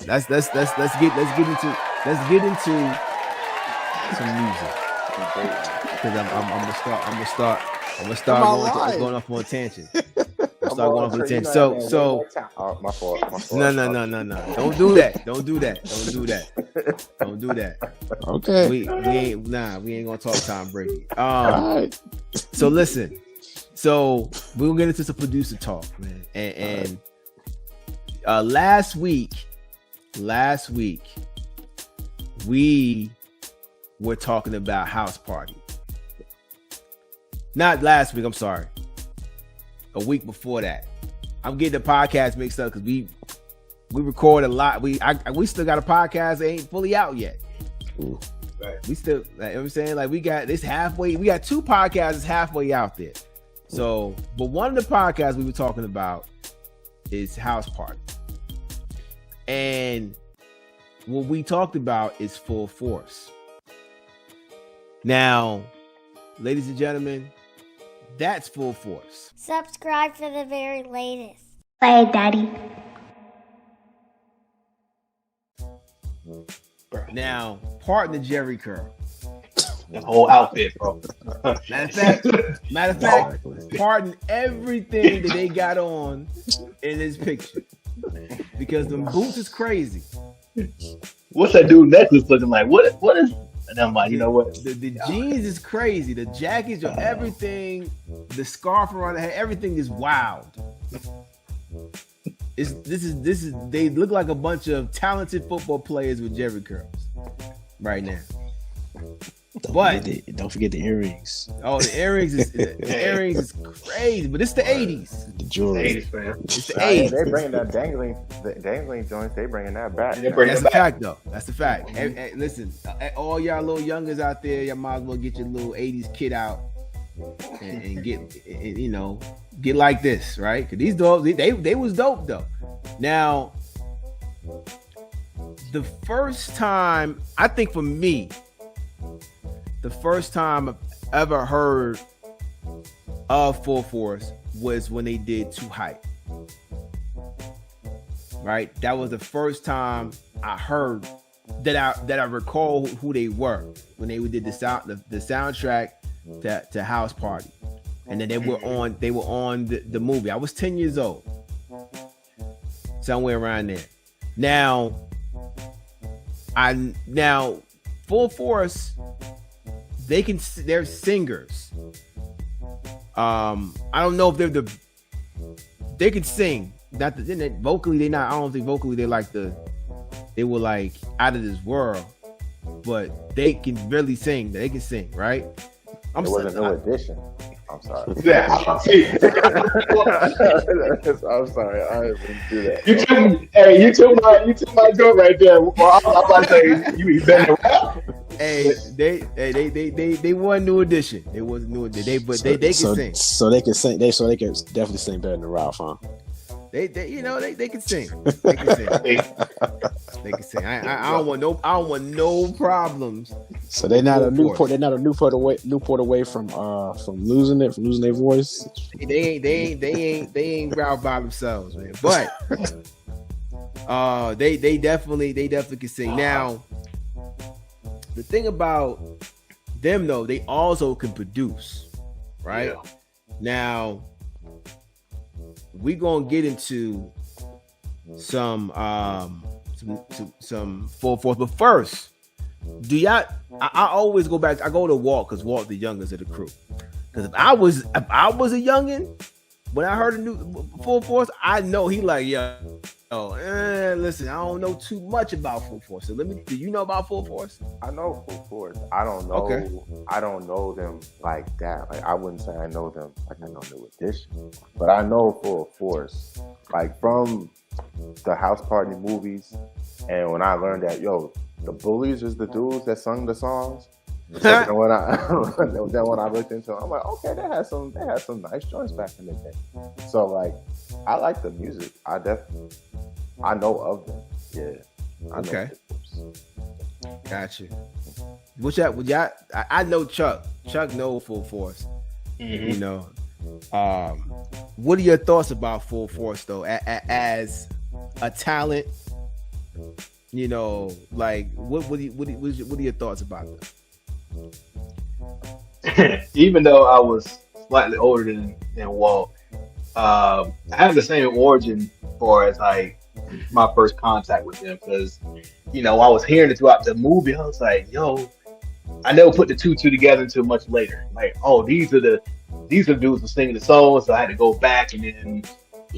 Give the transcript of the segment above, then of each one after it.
let's get into some music because I'm gonna start going off on a tangent. Start going off on a tangent. So my fault. No. Don't do that. Okay. We ain't gonna talk Tom Brady. All right. So listen. So we'll get into some producer talk, man. And last week, we were talking about House Party. Not last week, I'm sorry. A week before that. I'm getting the podcast mixed up because we record a lot. We still got a podcast that ain't fully out yet. Ooh. Right. We still, you know what I'm saying? Like we got this halfway. We got two podcasts halfway out there. So, but one of the podcasts we were talking about is House Party. And what we talked about is Full Force. Now, ladies and gentlemen, that's Full Force. Subscribe for the very latest. Play it, Daddy. Now, pardon the Jerry curl. The whole outfit, bro. Matter of fact, pardon everything that they got on in this picture. Because them boots is crazy. What's that dude necklace looking like? What is never mind, you know what? The jeans is crazy. The jackets, everything, the scarf around the head, everything is wild. This is they look like a bunch of talented football players with Jerry curls right now. Don't forget the earrings. Oh, the earrings is crazy, but it's the 80s. The jewelry. It's the 80s. They bringing that dangling joints. They bringing that back. That's a fact, though. That's a fact. Listen, all y'all little youngers out there, y'all might as well get your little 80s kid out and get like this, right? Because these dogs, they was dope though. Now, the first time, I think for me, the first time I've ever heard of Full Force was when they did Too Hype. Right? That was the first time I heard that I recall who they were when they did the soundtrack to House Party. And then they were on the movie. I was 10 years old. Somewhere around there. Now Full Force, they're singers. I don't know if they can sing. Vocally, they not. I don't think vocally they were like out of this world, but they can really sing. They can sing, right? It wasn't no audition. I'm sorry. Yeah. I'm sorry. I didn't do that. You took my joke right there. Well, I'm about to say you better rap. Hey, they weren't new edition. They wasn't new edition. They can sing. So they can sing. They can definitely sing better than Ralph, huh? They can sing. They can sing. They can sing. I don't want no problems. So they're not a Newport. They're not a Newport away from losing their voice. They ain't Ralph by themselves, man. But they definitely can sing. Now, the thing about them though, they also can produce, right? Yeah. Now, we're gonna get into some Full Force, but first, I always go back. I go to Walt because Walt the youngest of the crew. Because if I was a youngin, when I heard a new Full Force, I know he like, listen, I don't know too much about Full Force. So do you know about Full Force? I know Full Force. I don't know. Okay. I don't know them like that. Like I wouldn't say I know them like I know New Edition, but I know Full Force like from the House Party movies. And when I learned that, the Bullies is the dudes that sung the songs. Then when I looked into it, I'm like, okay, they had some nice joints back in the day. So like, I like the music. I know of them. Yeah. Okay. Gotcha. I know Chuck. Chuck knows Full Force. Mm-hmm. You know. What are your thoughts about Full Force though, as a talent You know, like what are your thoughts about that? Even though I was slightly older than Walt, I have the same origin for as like my first contact with them because I was hearing it throughout the movie. I was like, yo, I never put the two together until much later. Like, oh, these are dudes who singing the songs. So I had to go back and then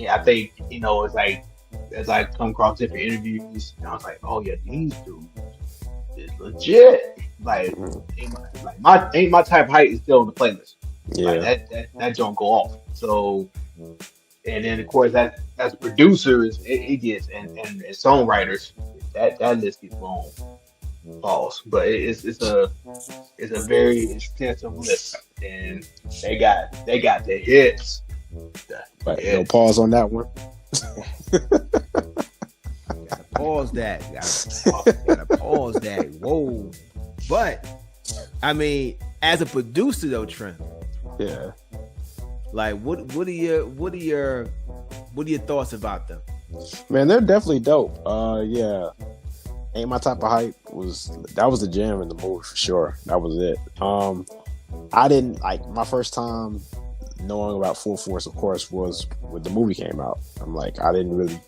I think it's like as I come across different interviews, I was like, oh yeah, these dudes is legit. Like, ain't my type of height is still on the playlist. Yeah. Like that don't go off. So, and then of course that as producers, it gets and as songwriters, that list gets long. Pause. But it's a very extensive list, and they got the hits. Right, no pause on that one. Gotta pause that. Gotta pause that. Whoa. But I mean, as a producer though, Trent. Yeah. Like what are your thoughts about them? Man, they're definitely dope. Yeah. Ain't My Type of Hype was the jam in the movie for sure. That was it. I didn't like my first time knowing about Full Force, of course, was when the movie came out. I'm like, I didn't really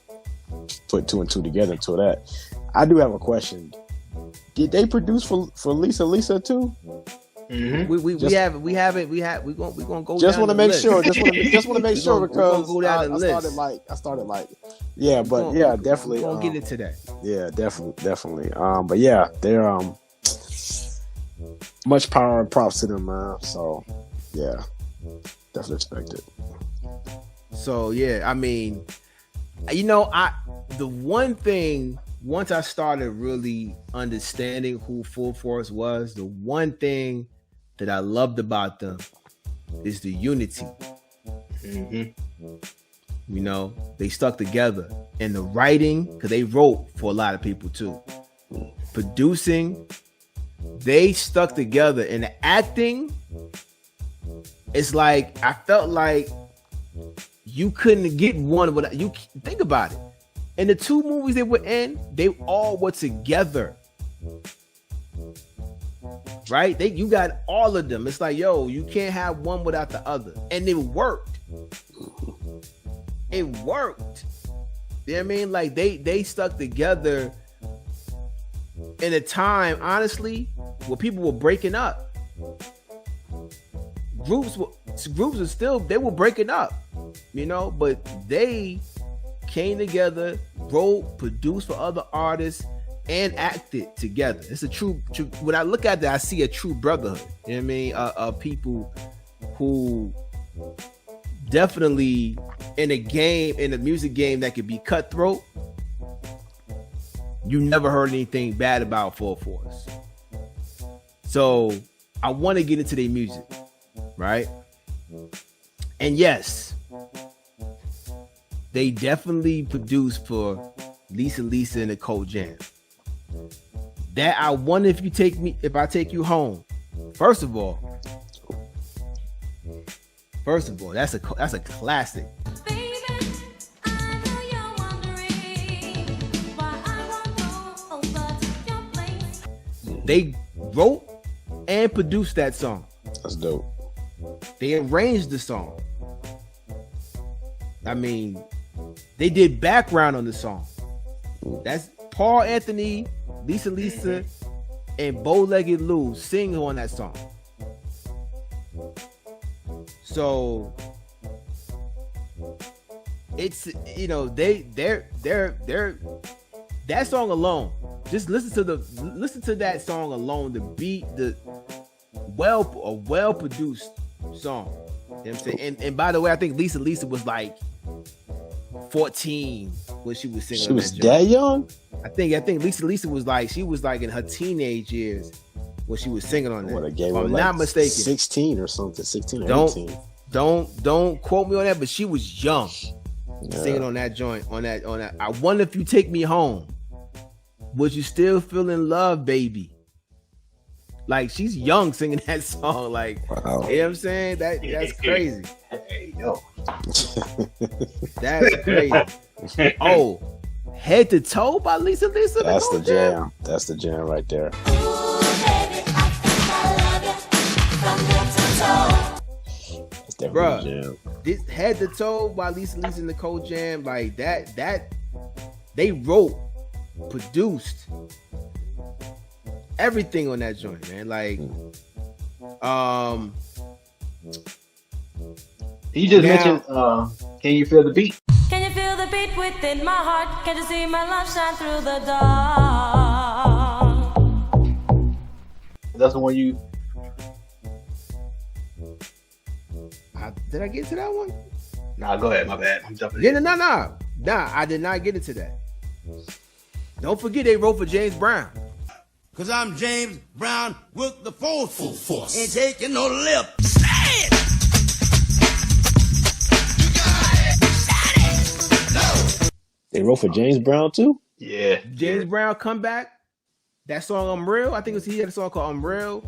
put two and two together until that. I do have a question. Did they produce for Lisa too? Mm-hmm. We gonna go. Just want to make sure. Just want to make sure because go down the list. I started like, yeah, but yeah, definitely. We're gonna get into that. Yeah, definitely. But yeah, they're much power and props to them, man. So yeah, definitely expect it. So yeah, I mean, the one thing. Once I started really understanding who Full Force was, the one thing that I loved about them is the unity. Mm-hmm. They stuck together. And the writing, because they wrote for a lot of people too. Producing, they stuck together. And the acting, it's like, I felt like you couldn't get one without, you think about it. In the two movies they were in, they all were together. Right? You got all of them. It's like, yo, you can't have one without the other. And it worked. It worked. You know what I mean? Like they stuck together in a time, honestly, where people were breaking up. Groups were still, they were breaking up, but they came together, wrote, produced for other artists, and acted together. It's a true. When I look at that, I see a true brotherhood. You know what I mean? Of people who definitely in a music game that could be cutthroat. You never heard anything bad about Full Force. So I want to get into their music, right? And yes, they definitely produced for Lisa and the Cold Jam. That I wonder if I take you home. First of all, that's a classic. They wrote and produced that song. That's dope. They arranged the song. I mean, they did background on the song. That's Paul Anthony, Lisa, and Bow-Legged Lou sing on that song. So it's they're that song alone. Just listen to that song alone. The beat, a well produced song. You know what I'm saying? And by the way, I think Lisa was like 14 when she was singing. She was that young? I think Lisa was like in her teenage years when she was singing on that. What, if I'm not mistaken. 16 or something. 16 or 18. Don't quote me on that, but she was young singing on that joint. On that. I wonder if you take me home. Would you still feel in love, baby? Like, she's young singing that song. Like, wow. You know what I'm saying? That's crazy. Hey, yo. That's crazy. Oh, Head to Toe by Lisa Lisa. That's the jam. That's the jam right there. That's definitely the jam. This Head to Toe by Lisa Lisa and the Cold Jam, like that they wrote, produced everything on that joint, man. Like, you just mentioned Can You Feel the Beat? Can you feel the beat within my heart? Can you see my love shine through the dark? That's the one you. Did I get to that one? Nah, go ahead. My bad. I'm jumping. Yeah, nah. I did not get into that. Don't forget they wrote for James Brown. Cause I'm James Brown with the full force. Ain't taking no lip. They wrote for James Brown too? Yeah. James Brown comeback. That song I'm Real. I think he had a song called I'm Real.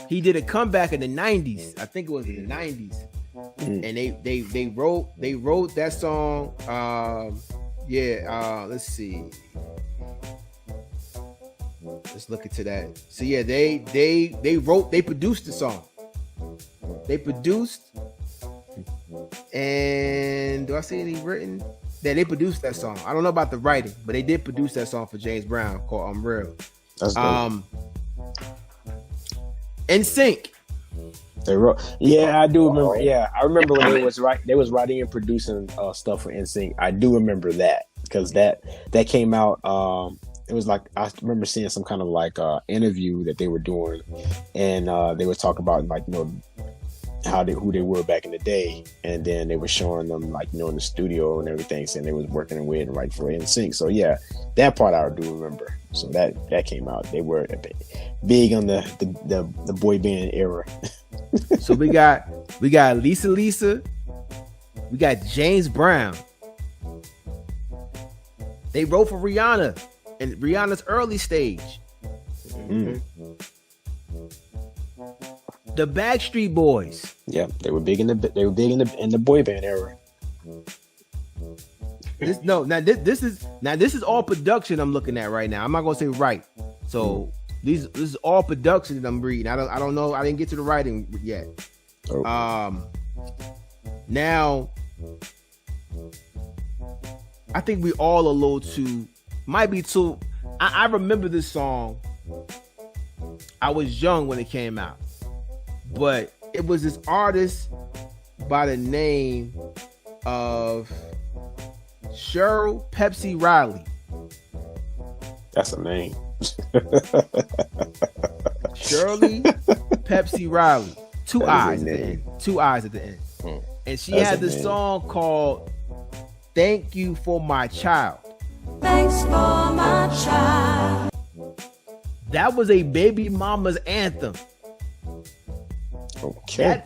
He did a comeback in the 90s. I think it was in the 90s. And they wrote that song. Let's see. Let's look into that. So yeah, they produced the song. They produced, and do I see any written? Yeah, they produced that song. I don't know about the writing, but they did produce that song for James Brown called I'm Real. That's dope. NSYNC. They wrote. Yeah, I do remember. Yeah, I remember when they was writing and producing stuff for NSYNC. I do remember that because that came out. It was like I remember seeing some kind of like interview that they were doing, and they were talking about like who they were back in the day, and then they were showing them like in the studio and everything, saying they was working with and right for NSYNC. So yeah, that part I do remember. So that came out. They were big on the boy band era. So we got Lisa Lisa, we got James Brown. They wrote for Rihanna in Rihanna's early stage. Mm. The Backstreet Boys. Yeah, they were big in the boy band era. This is all production I'm looking at right now. I'm not gonna say right. So this is all production that I'm reading. I don't know. I didn't get to the writing yet. Oh. Now I think we all a little too. Might be too. I remember this song. I was young when it came out, but it was this artist by the name of Cheryl Pepsi Riley. That's a name. Shirley Pepsi Riley. Two eyes at the end. Two eyes at the end. And she had this song called "Thank You for My Child." Thanks for my child. That was a baby mama's anthem. Okay.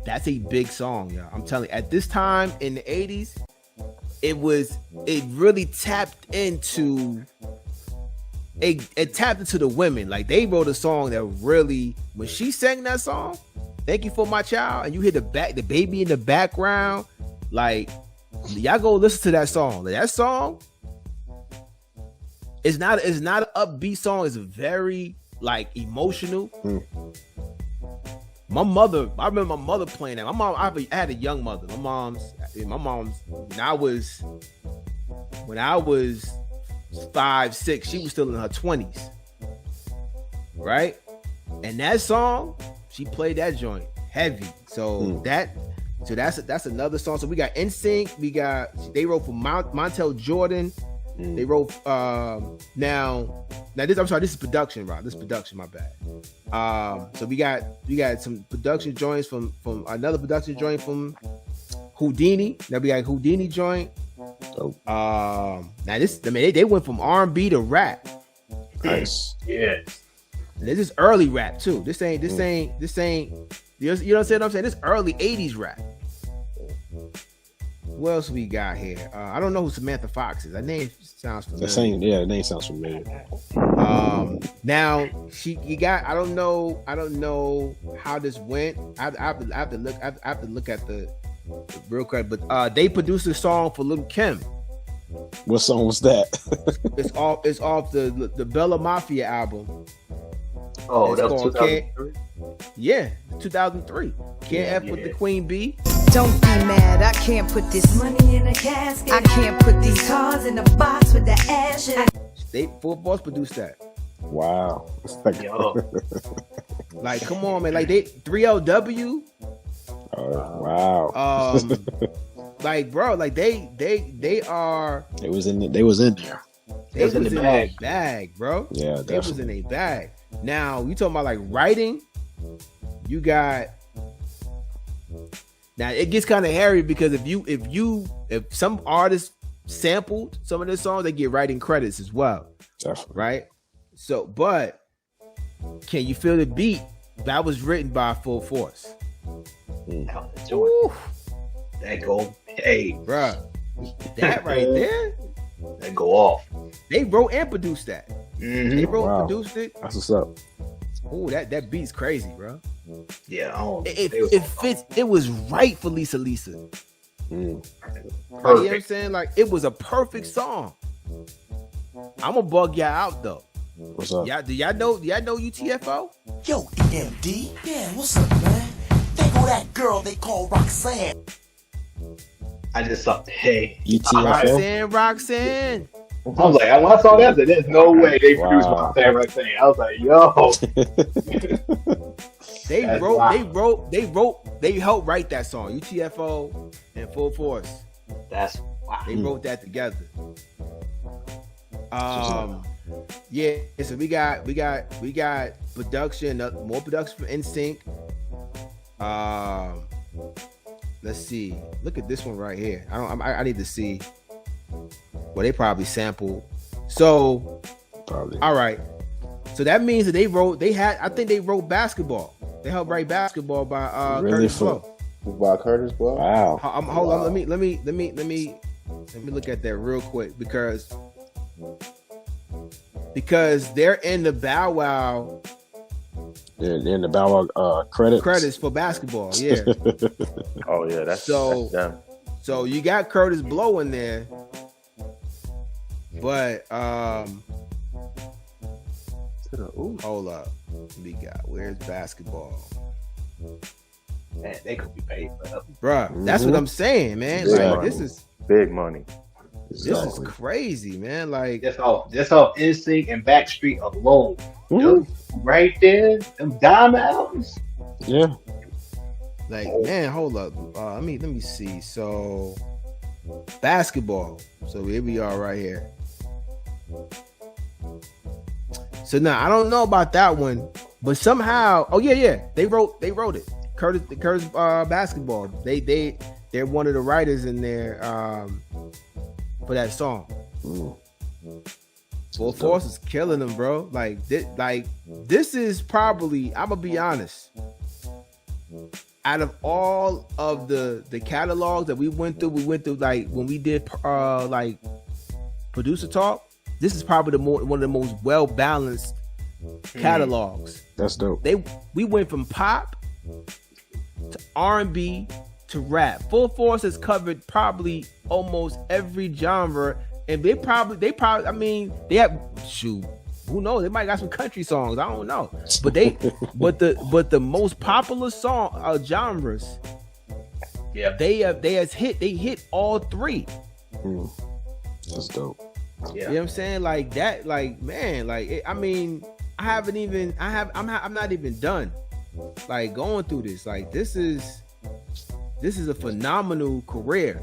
That's a big song, y'all. I'm telling you, at this time in the 80s, it really tapped into it tapped into the women. Like they wrote a song that really, when she sang that song, "Thank You for My Child," and you hear the baby in the background, like y'all go listen to that song. Like, that song is not an upbeat song. It's very like emotional. My mother, I remember my mother playing that. My mom, I had a young mother. My mom's when I was 5, 6, she was still in her 20s, right? And that song, she played that joint heavy. So that's another song. So we got NSYNC. They wrote for Montel Jordan. They wrote now this. I'm sorry, this is production, Rob. This is production. My bad. So we got some production joints from another production joint from Houdini. Now we got Houdini joint. Now this, I mean, they went from R&B to rap. Nice. Yeah. And this is early rap too. This ain't. You know what I'm saying? This early 80s rap. What else we got here? I don't know who Samantha Fox is. That name sounds familiar. The name sounds familiar. Now I don't know how this went. I have to look at the real credit, but they produced a song for Lil' Kim. What song was that? It's off the Bella Mafia album. Oh, It's that was called 2003. Yeah, 2003. Can't F with the Queen Bee. Don't be mad, I can't put this money in a casket. I can't put these cars in a box with the ashes. Full Force produced that. Wow. Yo, Like, come on, man. Like they 3LW. Wow. Like, bro, like they are. They was in there. They was in bag. a bag, bro. Yeah, They was in a bag. Now you talking about like writing. You got. Now it gets kind of hairy because if some artists sampled some of their songs, they get writing credits as well. Definitely. Right? So, but can you feel the beat? That was written by Full Force. Ooh. That go, hey, Bruh. That right there, that go off. they wrote and produced that. Mm-hmm. They wrote Wow. and produced it. That's what's up. Oh, that beat's crazy, bro. Yeah, I don't, It fits. It was right for Lisa. Mm. You know what I'm perfect. saying? Like, it was a perfect song. I'm gonna bug y'all out though. What's up? Do y'all know UTFO? Yo, EMD. Yeah, what's up, man? They go that girl they call Roxanne. I just saw, hey, ETFO? Roxanne. I was like, when I saw that, I said, there's no way they produced my Wow. favorite thing. I was like, yo, They That's wrote, wild. they helped write that song. UTFO and Full Force. that's wow. They wrote that together. Yeah, so we got production, more production from NSYNC. Let's see. Look at this one right here. I need to see. Well, they probably sampled. So, Probably. all right. So that means that I think they wrote Basketball. They helped write Basketball by Really? Curtis Blow. By Curtis Blow. Wow. Hold on. Let me look at that real quick because they're in the Bow Wow They're in the Bow Wow credits. for Basketball. Yeah. Oh yeah, that's them. So you got Curtis Blow in there, but hold up. We got where's Basketball, Man, they could be paid for that. bruh. That's what I'm saying, man. Big Like money. this is Big money. this is crazy, man. Like Just off NSYNC and Backstreet alone. Mhm. Right there, them dime albums. Yeah. man, hold up. Let me see. So Basketball. So here we are right here. So now I don't know about that one, but somehow, they wrote it. Curtis Basketball. They're one of the writers in there for that song. Full Force is killing them, bro. Like this is probably, I'm gonna be honest. Out of all of the catalogs that we went through like when we did like producer talk. This is probably one of the most well balanced catalogs. That's dope. We went from pop to R&B to rap. Full Force has covered probably almost every genre, and they probably I mean they have who knows, they might got some country songs, I don't know, but the most popular song genres, Yeah, they hit all three. That's dope. yeah. You know what I'm saying? Like that, like man, like I mean, I'm not even done. Like going through this, like this is a phenomenal career.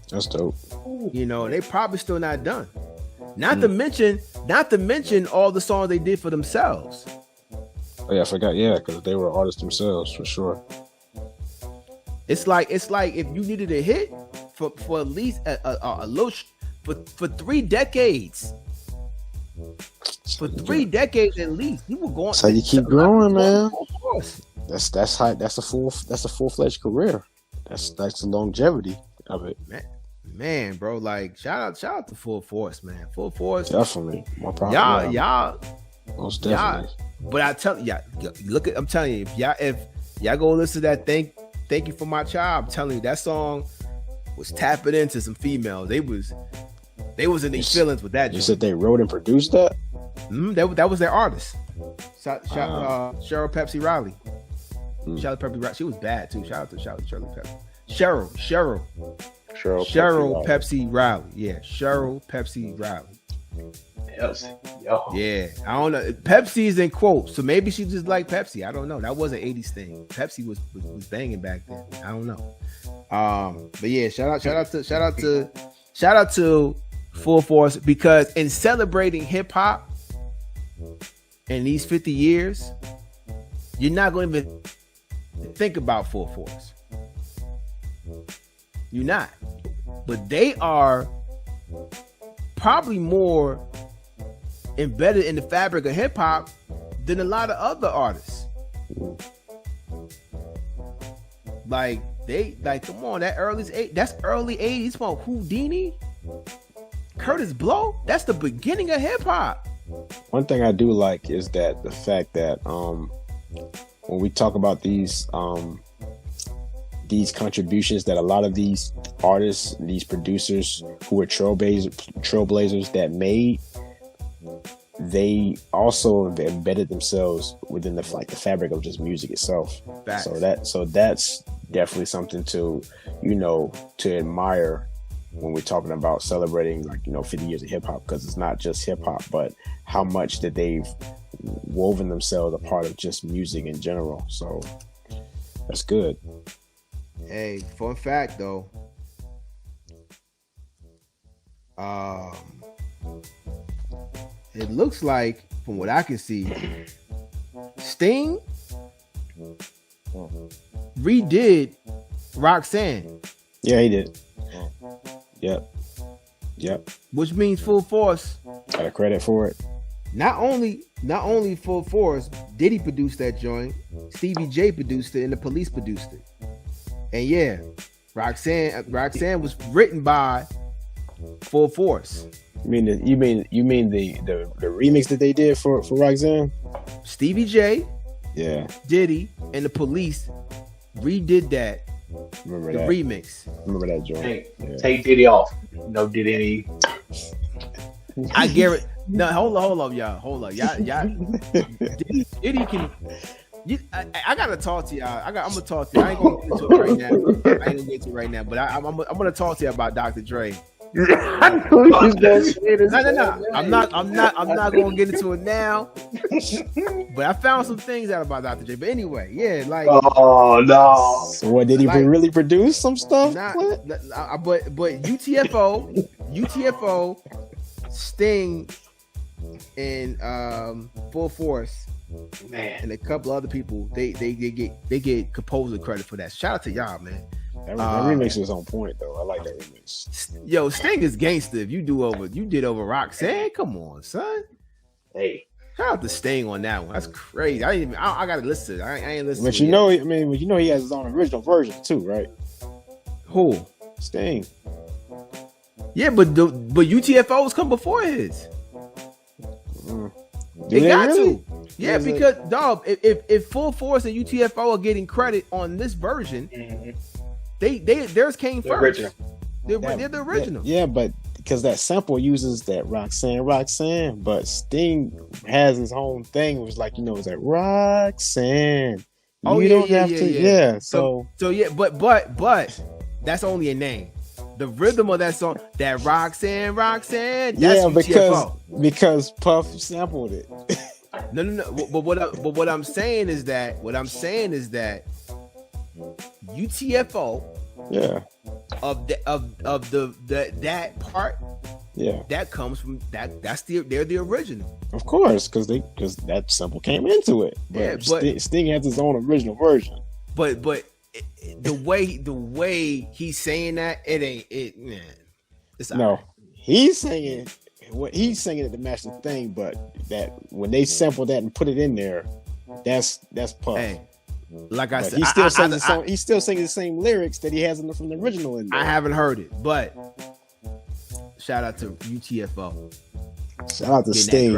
That's dope. You know, they probably still not done. Not to mention all the songs they did for themselves. Oh yeah, I forgot. Yeah, because they were artists themselves for sure. It's like if you needed a hit for at least a little for 3 decades. For 3 decades at least, you were going. That's how you keep growing, man. Of course. That's a full-fledged career. That's the longevity of it. Man, bro, like shout out to Full Force, man. Full Force. Definitely. My problem. Y'all. Most definitely. But I tell you, I'm telling you, if y'all go listen to that thank you for my child, I'm telling you, that song was tapping into some females. They was in their feelings with that. You said they wrote and produced that? That was their artist. Cheryl Pepsi Riley. Cheryl Pepsi Riley. She was bad too. Shout out to Shirley Pepsi. Cheryl Pepsi Riley. Yeah, Cheryl Pepsi Riley. Yeah, I don't know. Pepsi is in quotes, so maybe she just like Pepsi. I don't know. That was an 80s thing. Pepsi was banging back then. I don't know. But yeah, shout out to Full Force, because in celebrating hip hop in these 50 years, you're not going to even think about Full Force. You're not. But they are probably more embedded in the fabric of hip hop than a lot of other artists. Like come on, that's early 80s from Houdini, Curtis Blow. That's the beginning of hip hop. One thing I do like is that the fact that when we talk about these contributions that a lot of these artists, these producers who were trailblazers that made, they also embedded themselves within the fabric of just music itself. Facts. So that's definitely something to admire when we're talking about celebrating 50 years of hip hop, because it's not just hip hop, but how much that they've woven themselves a part of just music in general. So that's good. Hey, fun fact though. It looks like, from what I can see, Sting redid Roxanne. Yeah, he did. Yep. Which means Full Force got a credit for it. Not only Full Force did he produce that joint, Stevie J produced it and the Police produced it. And yeah, Roxanne was written by Full Force. You mean the remix that they did for Roxanne? Stevie J, yeah, Diddy, and the Police redid that. Remember the that remix. Remember that joint? Take Diddy off. No Diddy. I guarantee. No, hold up, y'all. Hold up, y'all. Diddy can. I gotta talk to y'all. I'm gonna talk to you. I ain't gonna get into it right now. But I'm gonna talk to you about Dr. Dre. No. I'm not gonna get into it now. But I found some things out about Dr. Dre. But anyway, yeah, like. Oh no. So what, did he really produce some stuff? But UTFO, Sting, and Full Force, man, and a couple other people, they get composer credit for that. Shout out to y'all, man. That remix was on point though. I like that remix. Yo, Sting is gangster. If you did over Roxanne, come on, son. Hey, shout out to Sting on that one. That's crazy. I gotta listen. I ain't listening. But he has his own original version too, right? Who? Sting. Yeah, but UTFOs come before his. They got to. Yeah, because dog, if Full Force and UTFO are getting credit on this version, theirs came first. They're the original. Yeah, but because that sample uses that Roxanne, but Sting has his own thing. It was like, it's like Roxanne. You don't have to. Yeah. So yeah, but that's only a name. The rhythm of that song, that Roxanne, that's UTFO. Because Puff sampled it. No. But what I'm saying is that UTFO, yeah, of that part, yeah, that comes from that. They're the original. Of course, because that sample came into it. But Sting has his own original version. But the way he's saying that, it's no, right. He's singing it to match the thing, but that when they sample that and put it in there, that's Puff. Hey, like I said, he's still singing the same lyrics that he has from the original in there. I haven't heard it, but shout out to UTFO. Shout out to Sting.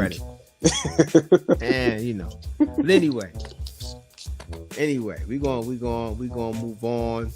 And but anyway, we gonna move on.